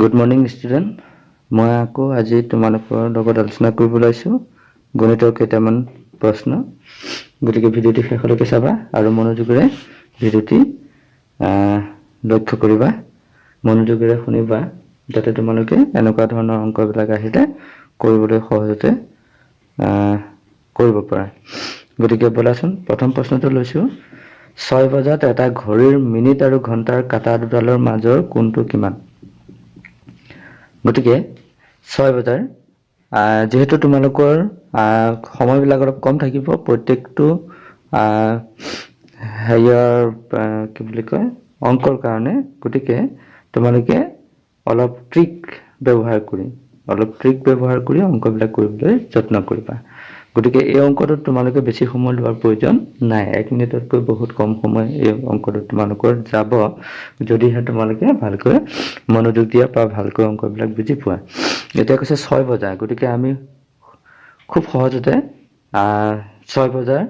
Good morning, student. মই আকৌ আজি তোমালোকৰ লগত আলোচনা কৰিব ওলাইছো গণিতৰ কেইটামান প্ৰশ্ন। গতিকে ভিডিঅ'টি শেষলৈকে চাবা আৰু মনোযোগেৰে ভিডিঅ'টি লক্ষ্য কৰিবা, মনোযোগেৰে শুনিবা, যাতে তোমালোকে এনেকুৱা ধৰণৰ অংকবিলাক আহিলে কৰিবলৈ সহজতে কৰিব পাৰা। গতিকে বলাচোন প্ৰথম প্ৰশ্নটো লৈছো, 6 বজাত এটা ঘড়ীৰ মিনিট আৰু ঘণ্টাৰ কাঁটা দুডালৰ মাজৰ কোণটো কিমান? গতিকে 6 বজাৰ যেহেতু তোমালোকৰ সময়বিলাক অলপ কম থাকিব, প্ৰত্যেকটো হেৰিয়ৰ কি বুলি কয় অংকৰ কাৰণে, গতিকে তোমালোকে অলপ ট্ৰিক ব্যৱহাৰ কৰি অংকবিলাক কৰিবলৈ যত্ন কৰিবা। গতিকে এই অংকটোত তোমালোকে বেছি সময় লোৱাৰ প্ৰয়োজন নাই, 1 মিনিটতকৈ বহুত কম সময় এই অংকটোত তোমালোকৰ যাব, যদিহে তোমালোকে ভালকৈ মনোযোগ দিয়া বা ভালকৈ অংকবিলাক বুজি পোৱা। এতিয়া কৈছে 6 বজা, গতিকে আমি খুব সহজতে 6 বজাৰ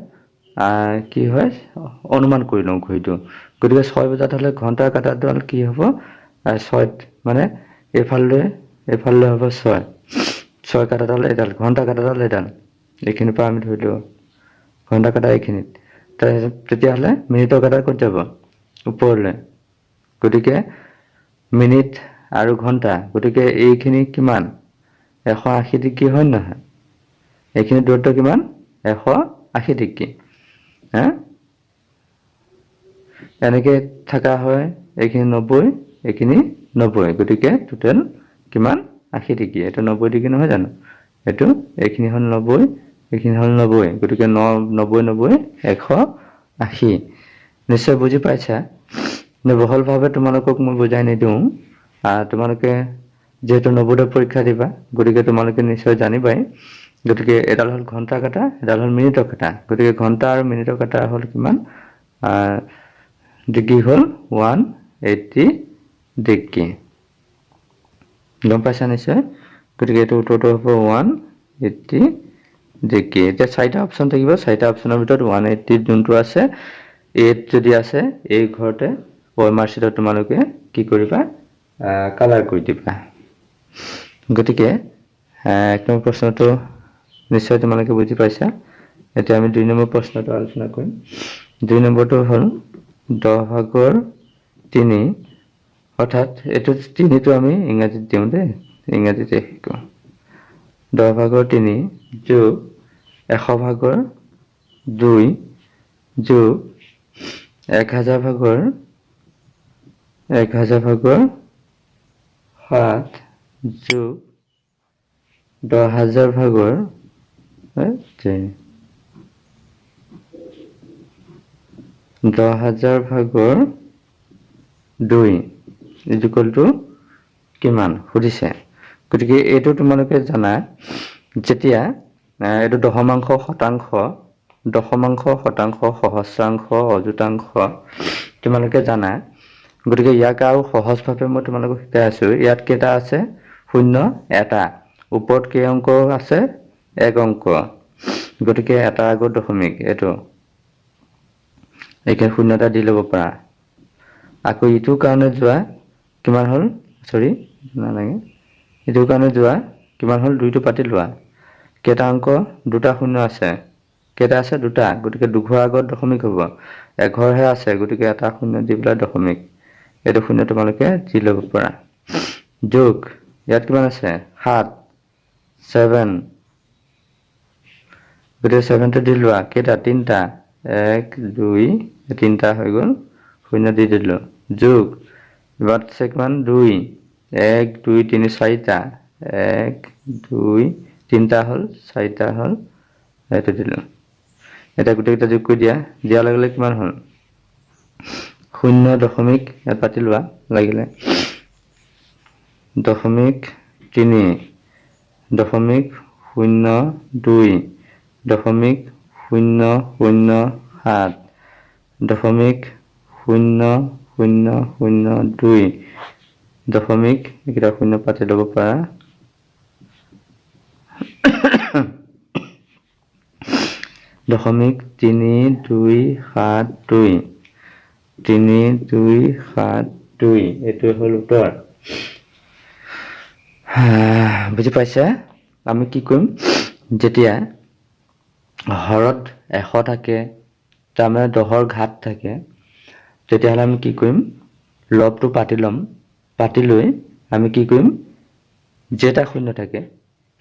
কি হয় অনুমান কৰি লওঁ ঘড়ীটো। গতিকে 6 বজাত হ'লে ঘণ্টাৰ কাঁটাডাল কি হ'ব, 6 মানে এইফালে হ'ব 6 কাঁটাডাল এডাল, ঘণ্টা কাঁটাডাল এডাল, এইখিনিৰ পৰা আমি ধৰিলো ঘণ্টা কাঁটা এইখিনিত, তেতিয়াহ'লে মিনিটৰ কাঁটা ক'ত যাব, ওপৰলৈ। গতিকে মিনিট আৰু ঘণ্টা, গতিকে এইখিনি কিমান 180 ডিগ্ৰী হয় নহয়, এইখিনি দূৰত্ব কিমান 180 ডিগ্ৰী। এনেকে থকা হয়, এইখিনি 90, এইখিনি 90, গতিকে টোটেল কিমান 80 ডিগ্ৰী, এইটো 90 ডিগ্ৰী নহয় জানো, এইখিনি হ'ল 90, এইখিনি হ'ল 90, গতিকে 90 180। নিশ্চয় বুজি পাইছা। বহলভাৱে তোমালোকক মই বুজাই নিদিওঁ, তোমালোকে যিহেতু নৱোদয় পৰীক্ষা দিবা, গতিকে তোমালোকে নিশ্চয় জানিবাই। গতিকে এডাল হ'ল ঘণ্টা কাঁটা, এডাল হ'ল মিনিটৰ কাঁটা, গতিকে ঘণ্টা আৰু মিনিটৰ কাঁটা হ'ল কিমান ডিগ্ৰী হ'ল 180 ডিগ্ৰী। গম পাইছা নিশ্চয়। গতিকে এইটো উত্তৰটো হ'ব 180 ডিগ্ৰী। এতিয়া 4টা অপশ্যন থাকিব, 4টা অপশ্যনৰ ভিতৰত 180 যোনটো আছে, 8 যদি আছে এই ঘৰতে মাৰ্কশ্বিটত তোমালোকে কি কৰিবা, কালাৰ কৰি দিবা। গতিকে 1 নম্বৰ প্ৰশ্নটো নিশ্চয় তোমালোকে বুজি পাইছা। এতিয়া আমি 2 নম্বৰ প্ৰশ্নটো আলোচনা কৰিম। 2 নম্বৰটো হ'ল 10/3, অৰ্থাৎ এইটো 3টো আমি ইংৰাজীত দিওঁ দেই, ইংৰাজীতে শিকোঁ। 10/3 যোগ 100/2 যোগ 1000/7 যোগ 10,000/3 10,000/2 ইকুৱেল টু কিমান সুধিছে। গতিকে এইটো তোমালোকে জানা, যেতিয়া এইটো দশমাংশ, শতাংশ, সহস্ৰাংশ, অযুতাংশ তোমালোকে জানা। গতিকে ইয়াক আৰু সহজভাৱে মই তোমালোকক শিকাই আছো। ইয়াত কেইটা আছে, 0 এটা, ওপৰত কেই অংক আছে, 1 অংক, গতিকে এটাৰ আগত দশমিক, এইটো এইখিনি 0 এটা দি ল'ব পাৰা। আকৌ ইটোৰ কাৰণে যোৱা, কিমান হ'ল, নালাগে, ইটোৰ কাৰণে যোৱা কিমান হ'ল, 2টো পাতি লোৱা, কেইটা অংক, 2টা 0 আছে, কেইটা আছে, 2টা, গতিকে 2ঘৰ আগত দশমিক হ'ব, 1ঘৰহে আছে, গতিকে এটা 0 দি পেলাই দশমিক, এইটো 0 তোমালোকে দি ল'ব পাৰা। যোগ ইয়াত কিমান আছে, 7, 7, গতিকে 7টো দি লোৱা, কেইটা, 3টা, 1 2 3টা হৈ গ'ল, 0 দি দিলোঁ। যোগ এবাৰ আছে কিমান, 2, 1 2 3 4টা, 1 2 3টা হ'ল, 4টা হ'ল, এইটো দিলোঁ। এতিয়া গোটেইকেইটা যোগ কৰি দিয়াৰ লগে লগে কিমান হ'ল, 0 দশমিক ইয়াত পাতি লোৱা লাগিলে, 0.3, 0.02, 0.007, 0.0002, দশমিক এইকেইটা 0 পাতি ল'ব পাৰা। 0.3272, 3272, এইটোৱে হ'ল উত্তৰ। বুজি পাইছে? আমি কি কৰিম যেতিয়া হৰত 100 থাকে তাৰমানে 10ৰ ঘাত থাকে তেতিয়াহ'লে আমি কি কৰিম লবটো পাতি ল'ম পাতি লৈ আমি কি কৰিম যেটা শূন্য থাকে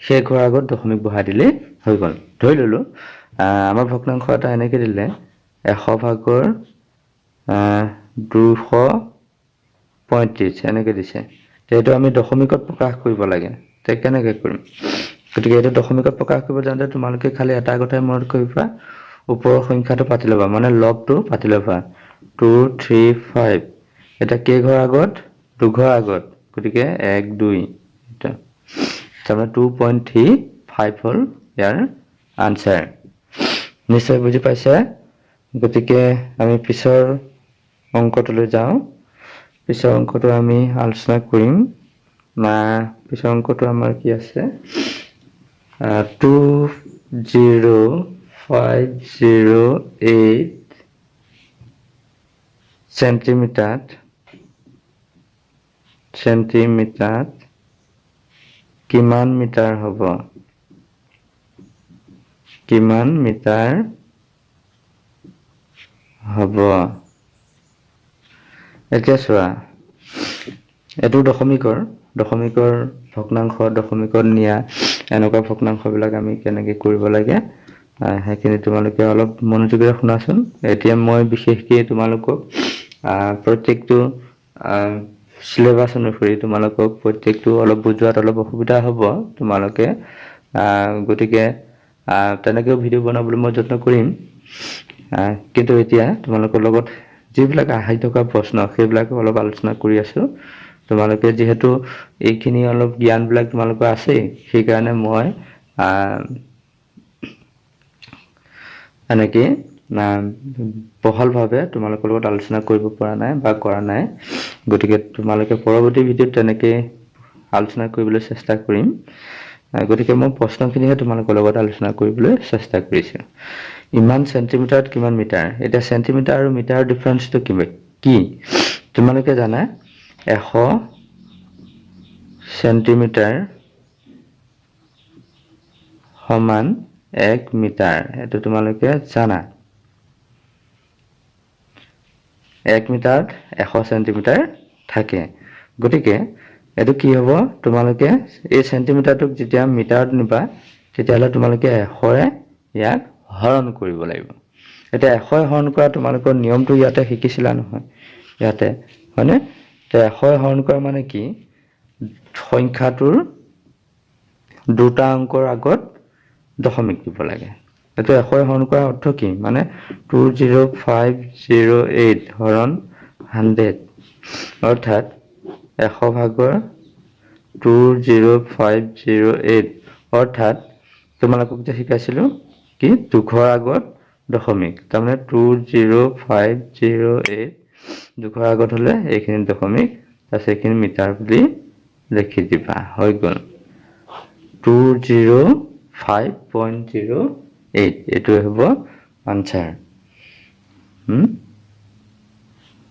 সেই ঘৰৰ আগত দশমিক বহাই দিলে হৈ গ'ল ধৰি ললো আমাৰ ভগ্নাংশ এটা এনেকৈ দিলে 100 ভাগৰ 235 এনেকৈ দিছে এইটো আমি দশমিকত প্ৰকাশ কৰিব লাগে তে কেনেকৈ কৰিম গতিকে এইটো দশমিকত প্ৰকাশ কৰিব যাওঁতে তোমালোকে খালি এটা কথাই মনত কৰিবা ওপৰৰ সংখ্যাটো পাতি ল'বা মানে লবটো পাতি ল'বা 235 এটা কেই ঘৰ আগত দুঘৰ আগত গতিকে 1 2 এটা তাৰমানে 2.35 হ'ল ইয়াৰ আনসাৰ নিশ্চয় বুজি পাইছে গতিকে আমি পিছৰ অংকটোলৈ যাওঁ পিছৰ অংকটো আমি আলোচনা কৰিম পিছৰ অংকটো আমাৰ কি আছে 20508 চেণ্টিমিটাৰ কিমান মিটাৰ হ'ব কিমান মিটাৰ হ'ব এতিয়া চোৱা এটো দশমিকৰ ভগ্নাংশ দশমিকত নিয়া এনেকুৱা ভগ্নাংশবিলাক আমি কেনেকৈ কৰিব লাগে সেইখিনি তোমালোকে অলপ মনোযোগেৰে শুনাচোন এতিয়া মই বিশেষকৈ তোমালোকক প্ৰত্যেকটো সিলেবাস অনুসৰি তোমালোকক প্ৰত্যেকটো অলপ বুজোৱাত অলপ অসুবিধা হ'ব তোমালোকে গতিকে তেনেকৈ ভিডিও বনাবলৈ মই যত্ন কৰিম কিন্তু এতিয়া তোমালোকৰ লগত যিবিলাক আহি থকা প্ৰশ্ন সেইবিলাক অলপ আলোচনা কৰি আছো তোমালোকে যেহেতু এইখিনি অলপ জ্ঞানবিলাক তোমালোকৰ আছে সেইকাৰণে মই এনেকৈ বহলভাৱে তোমালোকৰ লগত আলোচনা কৰিব পৰা নাই বা কৰা নাই গতিকে তোমালোকে পৰৱৰ্তী ভিডিঅ'ত তেনেকৈ আলোচনা কৰিবলৈ চেষ্টা কৰিম গতিকে মই প্ৰশ্নখিনিহে তোমালোকৰ লগত আলোচনা কৰিবলৈ চেষ্টা কৰিছোঁ ইমান চেণ্টিমিটাৰত কিমান মিটাৰ এতিয়া চেণ্টিমিটাৰ আৰু মিটাৰৰ ডিফাৰেন্সটো কি তোমালোকে জানা 100 চেণ্টিমিটাৰ সমান 1 মিটাৰ এইটো তোমালোকে জানা 1 মিটাৰত 100 চেণ্টিমিটাৰ থাকে গতিকে এইটো কি হ'ব তোমালোকে এই চেণ্টিমিটাৰটোক যেতিয়া মিটাৰত নিবা তেতিয়াহ'লে তোমালোকে 100ৰে ইয়াক হৰণ কৰিব লাগিব এতিয়া 100 হৰণ কৰা তোমালোকৰ নিয়মটো ইয়াতে শিকিছিলা নহয় ইয়াতে হয়নে তে 100 হৰণ কৰা মানে কি সংখ্যাটোৰ দুটা অংকৰ আগত দশমিক দিব লাগে এইটো 100 হৰণ কৰাৰ অৰ্থ কি মানে 20508 হৰণ 100 অৰ্থাৎ 100 ভাগৰ 20508 অৰ্থাৎ তোমালোকক যে শিকাইছিলো কি দুঘৰ আগত দশমিক তাৰমানে 20508 দুঘৰ আগত হলে এইখিনি দশমিক তাৰপিছত এইখিনি মিটাৰ বুলি লিখি দিবা হৈ গ'ল 205.08 এইটোৱে হ'ব আনসাৰ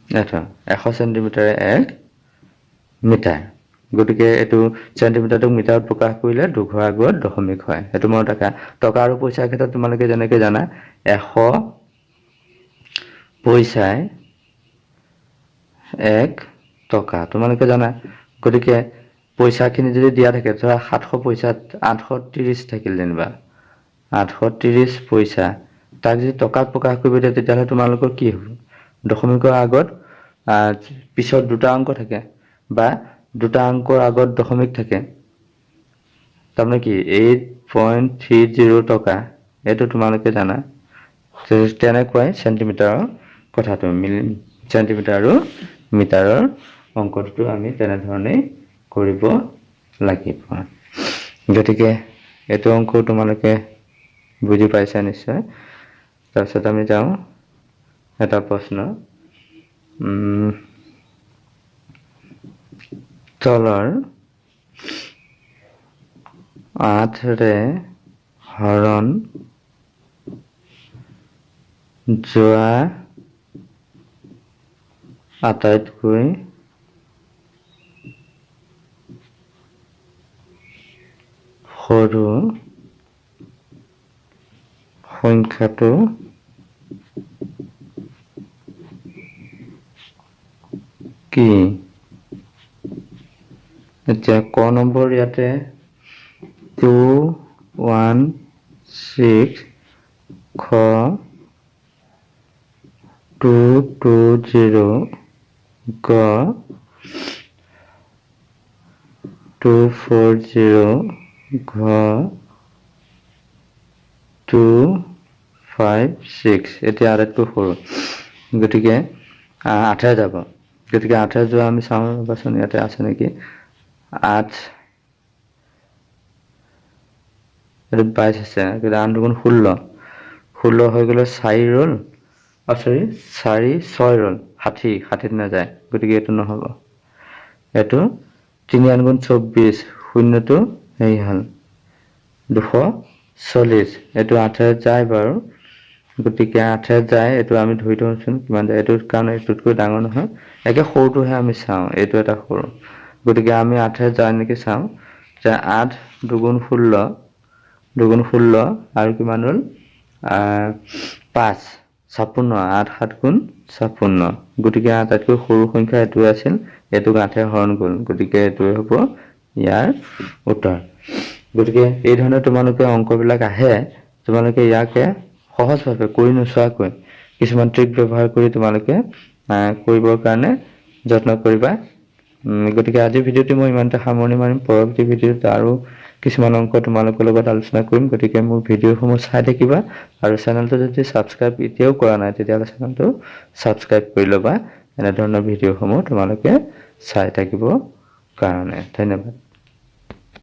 এটা 100 চেণ্টিমিটাৰ 1 মিটাৰ গতিকে এইটো চেণ্টিমিটাৰটোক মিটাৰত প্ৰকাশ কৰিলে দুঘৰ আগত দশমিক হয় সেইটো মনত ৰাখা টকা আৰু পইচাৰ ক্ষেত্ৰত তোমালোকে যেনেকৈ জানা 100 পইচাই 1 টকা তোমালোকে জানা গতিকে পইচাখিনি যদি দিয়া থাকে ধৰা 700 পইচাত 830 থাকিল যেনিবা 830 পইচা তাক যদি টকাত প্ৰকাশ কৰিব দিয়ে তেতিয়াহ'লে তোমালোকৰ কি হ'ব দশমিকৰ আগত পিছত দুটা অংক থাকে বা দুটা অংকৰ আগত দশমিক থাকে তাৰমানে কি 8.30 টকা এইটো তোমালোকে জানা তেনেকুৱাই চেণ্টিমিটাৰৰ কথাটো চেণ্টিমিটাৰ আৰু মিটাৰৰ অংকটো আমি তেনেধৰণেই কৰিব লাগিব গতিকে এইটো অংক তোমালোকে বুজি পাইছা নিশ্চয় তাৰপিছত আমি যাওঁ এটা প্ৰশ্ন তলৰ 8ৰে হৰণ যোৱা আটাইতকৈ সৰু সংখ্যাটো কি? এতিয়া ক নম্বৰ ইয়াতে 216 খ 220 গ 240 ঘ 256 এতিয়া আটাইতকৈ সৰু গতিকে 8 যাব গতিকে 8 যোৱা আমি চাওঁ ৰ'বাচোন ইয়াতে আছে নেকি 8 এইটো 22 আছে গতিকে 8 দুগুণ 16 16 হৈ গ'লে 4 ৰ'ল সৰি 4 6 ৰ'ল 60 60 নাযায় গতিকে এইটো নহ'ব এইটো 3 8 গুণ 24 শূন্যটো হেৰি হ'ল 240 এইটো 8 যায় বাৰু গতিকে 8 যায় এইটো আমি ধৰি থওঁচোন কিমান যায় এইটো কাৰণ এইটোতকৈ ডাঙৰ নহয় একে সৰুটোহে আমি চাওঁ এইটো এটা সৰু গতিকে আমি 8 যায় নেকি চাওঁ যে 8 দুগুণ 16 দুগুণ 16 আৰু কিমান হ'ল 5 56 8 7 গুণ 56 গতিকে আটাইতকৈ সৰু সংখ্যা এইটোৱে আছিল এইটোক 8 হৰণ গ'ল গতিকে এইটোৱে হ'ব ইয়াৰ উত্তৰ গতিকে এই ধৰণে তোমালোকে অংকবিলাক আহে তোমালোকে ইয়াকে সহজভাৱে কৰি নোচোৱাকৈ কিছুমান ট্ৰিক ব্যৱহাৰ কৰি তোমালোকে কৰিবৰ কাৰণে যত্ন কৰিবা গতিকে আজিৰ ভিডিঅ'টো মই ইমানতে সামৰণি মাৰিম পৰৱৰ্তী ভিডিঅ'ত আৰু কিছুমান অংক তোমালোকৰ লগত আলোচনা কৰিম গতিকে মোৰ ভিডিঅ'সমূহ চাই থাকিবা আৰু চেনেলটো যদি ছাবস্ক্ৰাইব এতিয়াও কৰা নাই তেতিয়াহ'লে চেনেলটো ছাবস্ক্ৰাইব কৰি ল'বা এনেধৰণৰ ভিডিঅ'সমূহ তোমালোকে চাই থাকিব কাৰণে ধন্যবাদ